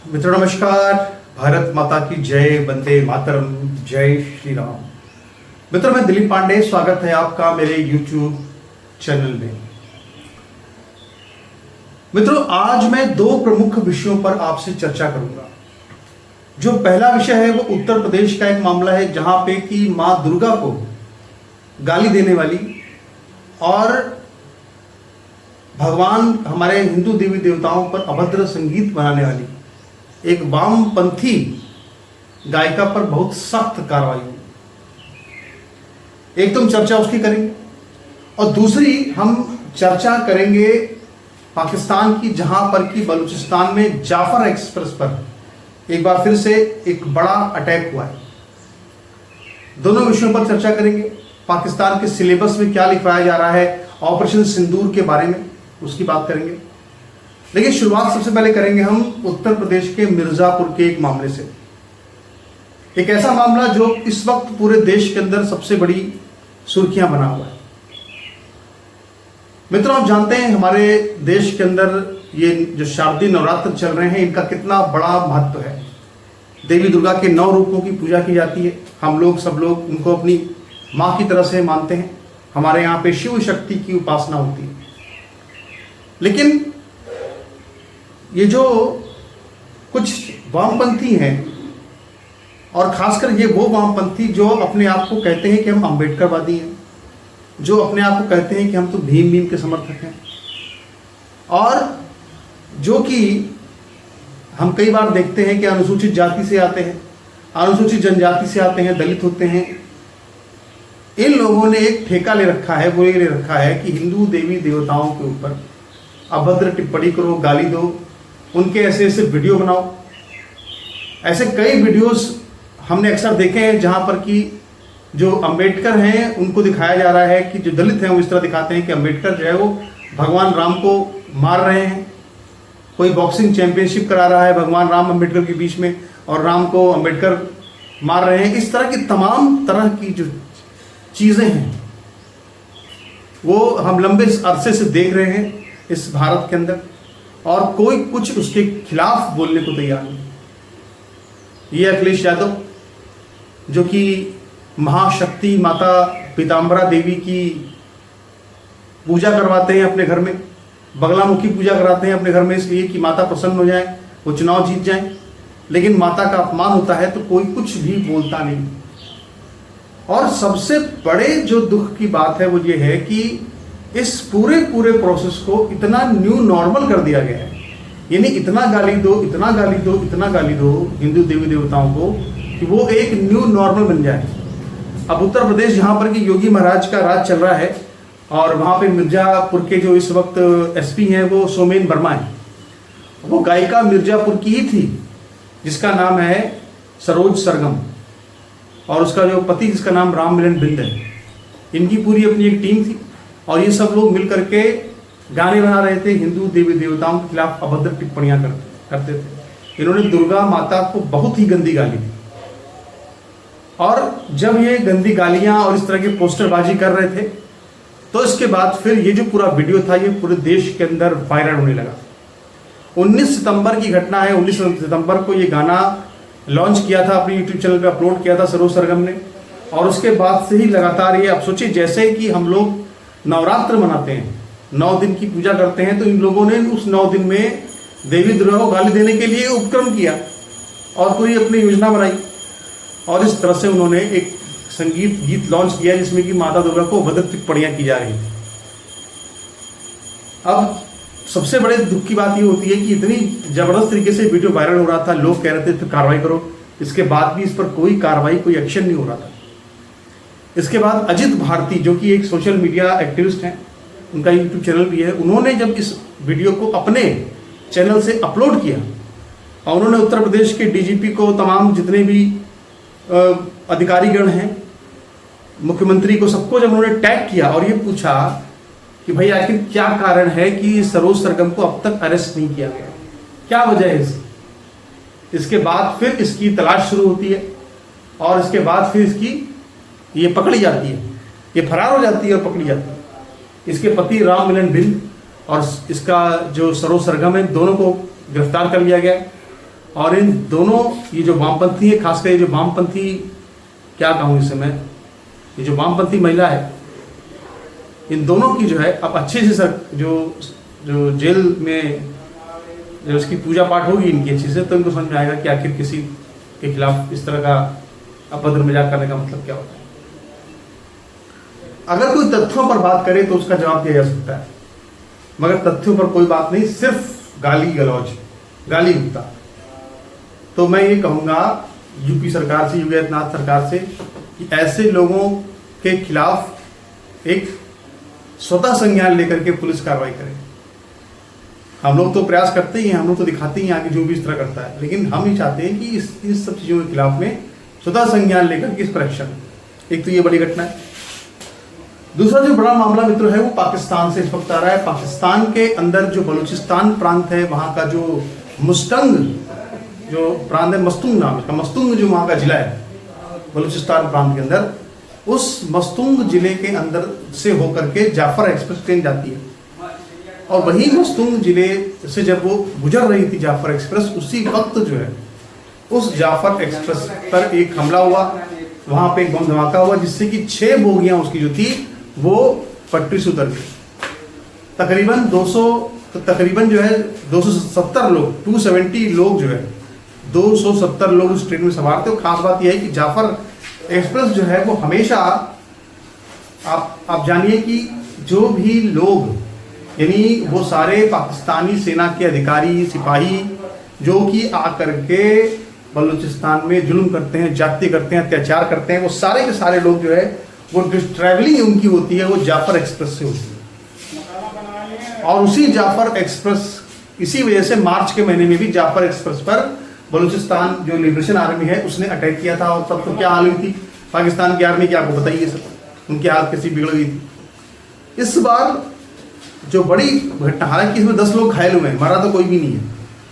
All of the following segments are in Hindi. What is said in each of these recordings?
मित्रों नमस्कार। भारत माता की जय, वंदे मातरम, जय श्री राम। मित्रों मैं दिलीप पांडे, स्वागत है आपका मेरे YouTube चैनल में। मित्रों आज मैं दो प्रमुख विषयों पर आपसे चर्चा करूंगा। जो पहला विषय है वो उत्तर प्रदेश का एक मामला है जहां पे कि मां दुर्गा को गाली देने वाली और भगवान हमारे हिंदू देवी देवताओं पर अभद्र संगीत बनाने वाली एक वामपंथी गायिका पर बहुत सख्त कार्रवाई हुई। एक तो हम चर्चा उसकी करेंगे और दूसरी हम चर्चा करेंगे पाकिस्तान की, जहां पर कि बलूचिस्तान में जाफर एक्सप्रेस पर एक बार फिर से एक बड़ा अटैक हुआ है। दोनों विषयों पर चर्चा करेंगे। पाकिस्तान के सिलेबस में क्या लिखवाया जा रहा है, ऑपरेशन सिंदूर के बारे में उसकी बात करेंगे। लेकिन शुरुआत सबसे पहले करेंगे हम उत्तर प्रदेश के मिर्जापुर के एक मामले से। एक ऐसा मामला जो इस वक्त पूरे देश के अंदर सबसे बड़ी सुर्खियां बना हुआ है। मित्रों आप जानते हैं हमारे देश के अंदर ये जो शारदीय नवरात्र चल रहे हैं इनका कितना बड़ा महत्व है। देवी दुर्गा के 9 रूपों की पूजा की जाती है। हम लोग सब लोग उनको अपनी माँ की तरह से मानते हैं। हमारे यहाँ पे शिव शक्ति की उपासना होती है। लेकिन ये जो कुछ वामपंथी हैं और खासकर ये वो वामपंथी जो अपने आप को कहते हैं कि हम अम्बेडकरवादी हैं, जो अपने आप को कहते हैं कि हम तो भीम के समर्थक हैं, और जो कि हम कई बार देखते हैं कि अनुसूचित जाति से आते हैं, अनुसूचित जनजाति से आते हैं, दलित होते हैं। इन लोगों ने एक ठेका ले रखा है, वो ये ले रखा है कि हिंदू देवी देवताओं के ऊपर अभद्र टिप्पणी करो, गाली दो, उनके ऐसे ऐसे वीडियो बनाओ। ऐसे कई वीडियोस हमने अक्सर देखे हैं जहां पर कि जो अंबेडकर हैं उनको दिखाया जा रहा है कि जो दलित हैं वो इस तरह दिखाते हैं कि अंबेडकर जो है वो भगवान राम को मार रहे हैं। कोई बॉक्सिंग चैंपियनशिप करा रहा है भगवान राम अंबेडकर के बीच में और राम को अंबेडकर मार रहे हैं। इस तरह की तमाम तरह की जो चीज़ें हैं वो हम लंबे अरसे से देख रहे हैं इस भारत के अंदर, और कोई कुछ उसके खिलाफ बोलने को तैयार नहीं। ये अखिलेश यादव जो कि महाशक्ति माता पीताम्बरा देवी की पूजा करवाते हैं अपने घर में, बगलामुखी पूजा कराते हैं अपने घर में इसलिए कि माता प्रसन्न हो जाए, वो चुनाव जीत जाए, लेकिन माता का अपमान होता है तो कोई कुछ भी बोलता नहीं। और सबसे बड़े जो दुख की बात है वो ये है कि इस पूरे प्रोसेस को इतना न्यू नॉर्मल कर दिया गया है। यानी इतना गाली दो, इतना गाली दो, इतना गाली दो हिंदू देवी देवताओं को कि वो एक न्यू नॉर्मल बन जाए। अब उत्तर प्रदेश जहाँ पर कि योगी महाराज का राज चल रहा है और वहाँ पे मिर्जापुर के जो इस वक्त एसपी हैं वो सोमेन वर्मा है। वो गायिका मिर्जापुर की ही थी जिसका नाम है सरोज सरगम, और उसका जो पति जिसका नाम राम मिलन बिंद है। इनकी पूरी अपनी एक टीम थी और ये सब लोग मिल करके गाने बना रहे थे, हिंदू देवी देवताओं के खिलाफ अभद्र टिप्पणियां करते थे। इन्होंने दुर्गा माता को बहुत ही गंदी गाली दी, और जब ये गंदी गालियां और इस तरह की पोस्टरबाजी कर रहे थे तो इसके बाद फिर ये जो पूरा वीडियो था ये पूरे देश के अंदर वायरल होने लगा। 19 सितंबर की घटना है। 19 सितंबर को ये गाना लॉन्च किया था, अपने यूट्यूब चैनल पे अपलोड किया था सरोज सरगम ने, और उसके बाद से ही लगातार ये, अब सोचिए जैसे कि हम लोग नवरात्र मनाते हैं, 9 दिन की पूजा करते हैं, तो इन लोगों ने उस 9 दिन में देवी दुर्गा को गाली देने के लिए उपक्रम किया और पूरी अपनी योजना बनाई, और इस तरह से उन्होंने एक संगीत गीत लॉन्च किया जिसमें कि माता दुर्गा को अभद्र टिप्पणियां की जा रही थी। अब सबसे बड़े दुख की बात ये होती है कि इतनी जबरदस्त तरीके से वीडियो वायरल हो रहा था, लोग कह रहे थे तो कार्रवाई करो, इसके बाद भी इस पर कोई कार्रवाई, कोई एक्शन नहीं हो रहा था। इसके बाद अजित भारती जो कि एक सोशल मीडिया एक्टिविस्ट हैं, उनका यूट्यूब चैनल भी है, उन्होंने जब इस वीडियो को अपने चैनल से अपलोड किया और उन्होंने उत्तर प्रदेश के डीजीपी को, तमाम जितने भी अधिकारीगण हैं, मुख्यमंत्री को, सबको जब उन्होंने टैग किया और ये पूछा कि भाई आखिर क्या कारण है कि सरोज सरगम को अब तक अरेस्ट नहीं किया गया, क्या वजह है इसकी। इसके बाद फिर इसकी तलाश शुरू होती है और इसके बाद फिर इसकी ये पकड़ी जाती है, ये फरार हो जाती है और पकड़ी जाती है। इसके पति राम मिलन बिंद और इसका जो सरोज सरगम है, दोनों को गिरफ्तार कर लिया गया और इन दोनों, ये जो वामपंथी है, खासकर ये जो वामपंथी, क्या कहूँ इसे मैं, ये जो वामपंथी महिला है, इन दोनों की जो है अब अच्छे से सर जो जेल में जब उसकी पूजा पाठ होगी इनकी अच्छी से, तो इनको समझ में आएगा कि आखिर किसी के खिलाफ इस तरह का अभद्र मजाक करने का मतलब क्या होता है। अगर कोई तथ्यों पर बात करे तो उसका जवाब दिया जा सकता है, मगर तथ्यों पर कोई बात नहीं, सिर्फ गाली गलौज, गाली गुप्ता। तो मैं ये कहूँगा यूपी सरकार से, योगी आदित्यनाथ सरकार से, कि ऐसे लोगों के खिलाफ एक स्वतः संज्ञान लेकर के पुलिस कार्रवाई करे। हम लोग तो प्रयास करते ही हैं, हम लोग तो दिखाते ही हैं आगे जो भी इस तरह करता है, लेकिन हम ही चाहते हैं कि इस सब चीज़ों के खिलाफ में स्वतः संज्ञान लेकर के इस पर एक्शन। एक तो ये बड़ी घटना है। दूसरा जो बड़ा मामला मित्र है वो पाकिस्तान से इस वक्त आ रहा है। पाकिस्तान के अंदर जो बलूचिस्तान प्रांत है, वहाँ का जो मुस्तंग जो प्रांत है, मस्तुंग नाम है, मस्तुंग जो वहाँ का जिला है बलूचिस्तान प्रांत के अंदर, उस मस्तुंग जिले के अंदर से होकर के जाफर एक्सप्रेस ट्रेन जाती है। और वही मस्तुंग जिले से जब वो गुजर रही थी जाफर एक्सप्रेस, उसी वक्त जो है उस जाफर एक्सप्रेस पर एक हमला हुआ, वहाँ पे एक बम धमाका हुआ, जिससे कि 6 बोगियाँ उसकी जो थी वो पटरी से उतर गई। तकरीबन जो है 270 लोग, 270 लोग जो है 270 लोग उस ट्रेन में सवार थे। और खास बात यह है कि जाफर एक्सप्रेस जो है वो हमेशा, आप जानिए कि जो भी लोग, यानी वो सारे पाकिस्तानी सेना के अधिकारी, सिपाही जो कि आकर के बलूचिस्तान में जुल्म करते हैं, जाति करते हैं, अत्याचार करते हैं, वो सारे के सारे लोग जो है वो ट्रैवलिंग उनकी होती है वो जाफर एक्सप्रेस से होती है। और उसी जाफर एक्सप्रेस, इसी वजह से मार्च के महीने में भी जाफर एक्सप्रेस पर बलूचिस्तान जो लिबरेशन आर्मी है उसने अटैक किया था। और तब तो क्या हाल हुई थी पाकिस्तान की आर्मी की, आपको बताइए सब, उनकी हालत कैसी बिगड़ गई थी। इस बार जो बड़ी घटना, हालांकि इसमें 10 लोग घायल हुए हैं, मरा तो कोई भी नहीं है,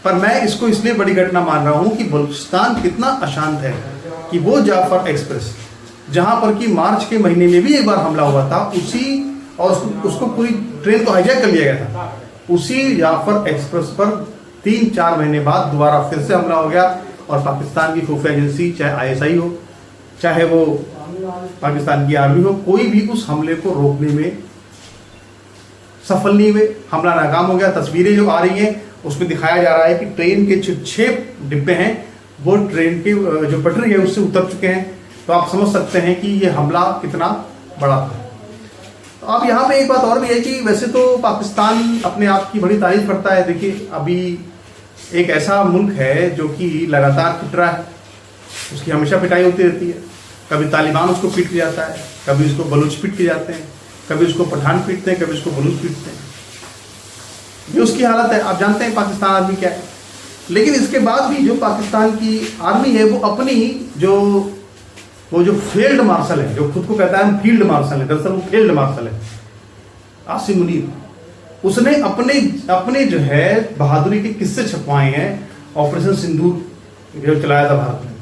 पर मैं इसको इसलिए बड़ी घटना मान रहा हूँ कि बलूचिस्तान कितना अशांत है कि वो जाफर एक्सप्रेस, जहाँ पर कि मार्च के महीने में भी एक बार हमला हुआ था, और उसको पूरी ट्रेन को हाईजैक कर लिया गया था, उसी जाफर एक्सप्रेस पर 3-4 महीने बाद दोबारा फिर से हमला हो गया। और पाकिस्तान की खुफिया एजेंसी, चाहे ISI हो, चाहे वो पाकिस्तान की आर्मी हो, कोई भी उस हमले को रोकने में सफल नहीं हुए। हमला नाकाम हो गया। तस्वीरें जो आ रही हैं उसमें दिखाया जा रहा है कि ट्रेन के जो 6 डिब्बे हैं वो ट्रेन की जो पटरी है उससे उतर चुके हैं। तो आप समझ सकते हैं कि ये हमला कितना बड़ा था। तो अब यहाँ पे एक बात और भी है कि वैसे तो पाकिस्तान अपने आप की बड़ी तारीफ करता है। देखिए, अभी एक ऐसा मुल्क है जो कि लगातार पिट रहा है, उसकी हमेशा पिटाई होती रहती है। कभी तालिबान उसको पीट के जाता है, कभी उसको बलूच पीट के जाते हैं, कभी उसको पठान पीटते हैं, कभी उसको बलूच पीटते हैं। ये उसकी हालत है। आप जानते हैं पाकिस्तान आर्मी क्या है। लेकिन इसके बाद भी जो पाकिस्तान की आर्मी है वो अपनी जो फील्ड मार्शल है, जो खुद को कहता है हम फील्ड मार्शल है, दरअसल वो फील्ड मार्शल है, आसिम मुनीर, उसने अपने जो है बहादुरी के किस्से छपवाए हैं। ऑपरेशन सिंदूर जो चलाया था भारत में,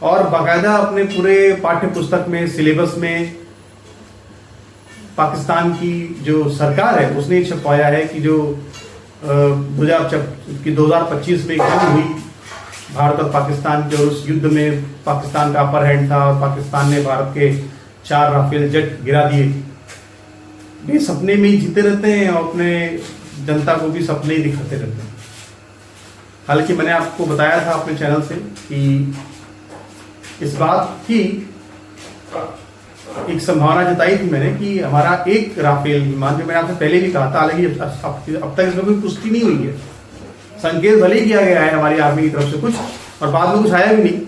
और बाकायदा अपने पूरे पाठ्य पुस्तक में, सिलेबस में पाकिस्तान की जो सरकार है उसने छपवाया है कि जो 2025 में जंग हुई भारत और पाकिस्तान के, और उस युद्ध में पाकिस्तान का अपर हैंड था और पाकिस्तान ने भारत के 4 राफेल जेट गिरा दिए। ये सपने में ही जीते रहते हैं और अपने जनता को भी सपने ही दिखाते रहते हैं। हालांकि मैंने आपको बताया था अपने चैनल से कि इस बात की एक संभावना जताई थी मैंने कि हमारा एक राफेल विमान, जो मैंने आपसे पहले भी कहा था, हालांकि अब तक इसमें कोई पुष्टि नहीं हुई है। संकेत भले ही किया गया है हमारी आर्मी की तरफ से कुछ, और बाद में कुछ आया भी नहीं।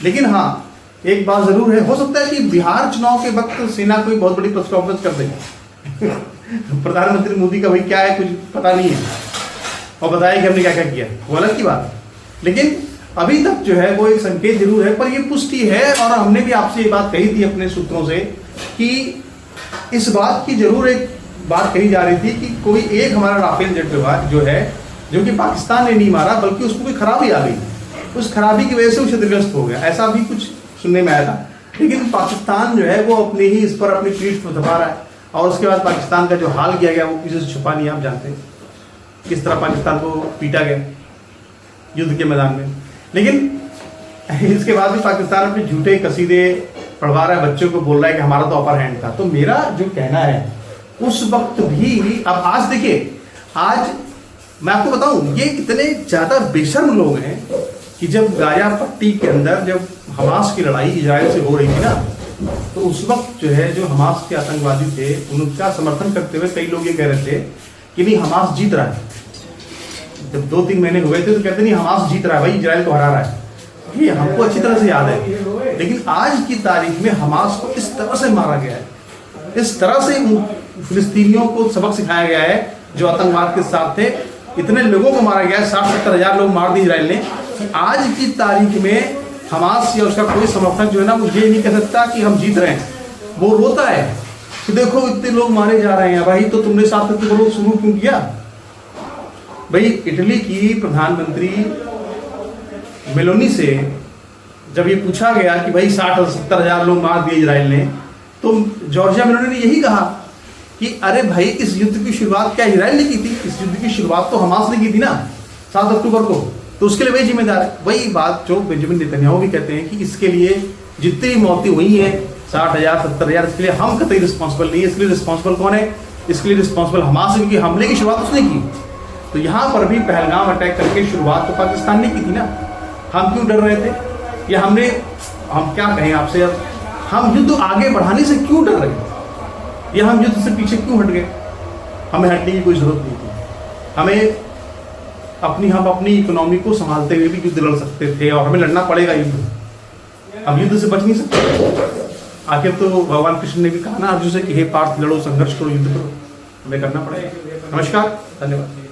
लेकिन हाँ, एक बात जरूर है, हो सकता है कि बिहार चुनाव के वक्त सेना कोई बहुत बड़ी प्रेस कॉन्फ्रेंस कर देगी प्रधानमंत्री मोदी का भाई क्या है कुछ पता नहीं है, और बताया कि हमने क्या क्या किया, वो अलग की बात है। लेकिन अभी तक जो है वो एक संकेत जरूर है, पर ये पुष्टि है। और हमने भी आपसे ये बात कही थी अपने सूत्रों से कि इस बात की जरूर एक बात कही जा रही थी कि कोई एक हमारा राफेल जेट जो है, जो कि पाकिस्तान ने नहीं मारा बल्कि उसको कोई खराबी आ गई, उस खराबी की वजह से वो क्षतिग्रस्त हो गया, ऐसा भी कुछ सुनने में आया था। लेकिन पाकिस्तान जो है वो अपने ही इस पर अपनी पीठ को दबा रहा है। और उसके बाद पाकिस्तान का जो हाल किया गया वो किसी से छुपा नहीं, आप जानते हैं किस तरह पाकिस्तान को पीटा गया। युद्ध के मैदान में। लेकिन इसके बाद भी पाकिस्तान अपने झूठे कसीदे पढ़वा रहा है, बच्चों को बोल रहा है कि हमारा तो अपर हैंड था। तो मेरा जो कहना है उस वक्त भी, अब आज देखिए, आज मैं आपको बताऊं ये इतने ज्यादा बेशर्म लोग हैं कि जब गाजा पट्टी के अंदर जब हमास की लड़ाई इजराइल से हो रही थी ना, तो उस वक्त जो है जो हमास के आतंकवादी थे उनका समर्थन करते हुए कई लोग ये कह रहे थे कि नहीं हमास जीत रहा है। जब 2-3 महीने हुए थे तो कहते नहीं हमास जीत रहा है, भाई इजराइल को हरा रहा है। ये हमको अच्छी तरह से याद है। लेकिन आज की तारीख में हमास को इस तरह से मारा गया है, इस तरह से फिलिस्तीनियों को सबक सिखाया गया है जो आतंकवाद के साथ थे। इतने लोगों को मारा गया है, 60-70 हजार लोग मार दिए इजराइल ने। आज की तारीख में हमास या उसका कोई समर्थक जो है ना वो ये नहीं कह सकता कि हम जीत रहे हैं। वो रोता है कि देखो इतने लोग मारे जा रहे हैं। भाई तो तुमने 7 लोग शुरू क्यों किया? भाई इटली की प्रधानमंत्री मेलोनी से जब ये पूछा गया कि भाई 60-70 हजार लोग मार दिए इजराइल ने, तो जॉर्जिया मेलोनी ने यही कहा कि अरे भाई इस युद्ध की शुरुआत क्या इजराइल ने की थी? इस युद्ध की शुरुआत तो हमास ने की थी ना 7 अक्टूबर को, तो उसके लिए वही जिम्मेदार है। वही बात जो बेंजामिन नेतन्याहू भी कहते हैं कि इसके लिए जितनी मौतें हुई हैं 60,000-70,000, इसके लिए हम कतई रिस्पॉन्सिबल नहीं है। इसके लिए रिस्पॉन्सिबल कौन है? इसके लिए रिस्पॉन्सिबल हमास है, क्योंकि हमले की शुरुआत उसने की। तो यहाँ पर भी पहलगाम अटैक करके शुरुआत तो पाकिस्तान ने की थी ना। हम क्यों डर रहे थे? या हम क्या कहें आपसे, अब हम युद्ध आगे बढ़ाने से क्यों डर रहे थे? या हम युद्ध से पीछे क्यों हट गए? हमें हटने की कोई जरूरत नहीं थी। हम अपनी इकोनॉमी को संभालते हुए भी युद्ध लड़ सकते थे, और हमें लड़ना पड़ेगा युद्ध। अब युद्ध से बच नहीं सकते। आखिर तो भगवान कृष्ण ने भी कहा ना अर्जुन से कि हे पार्थ लड़ो, संघर्ष करो, युद्ध करो, हमें करना पड़ेगा। नमस्कार, धन्यवाद।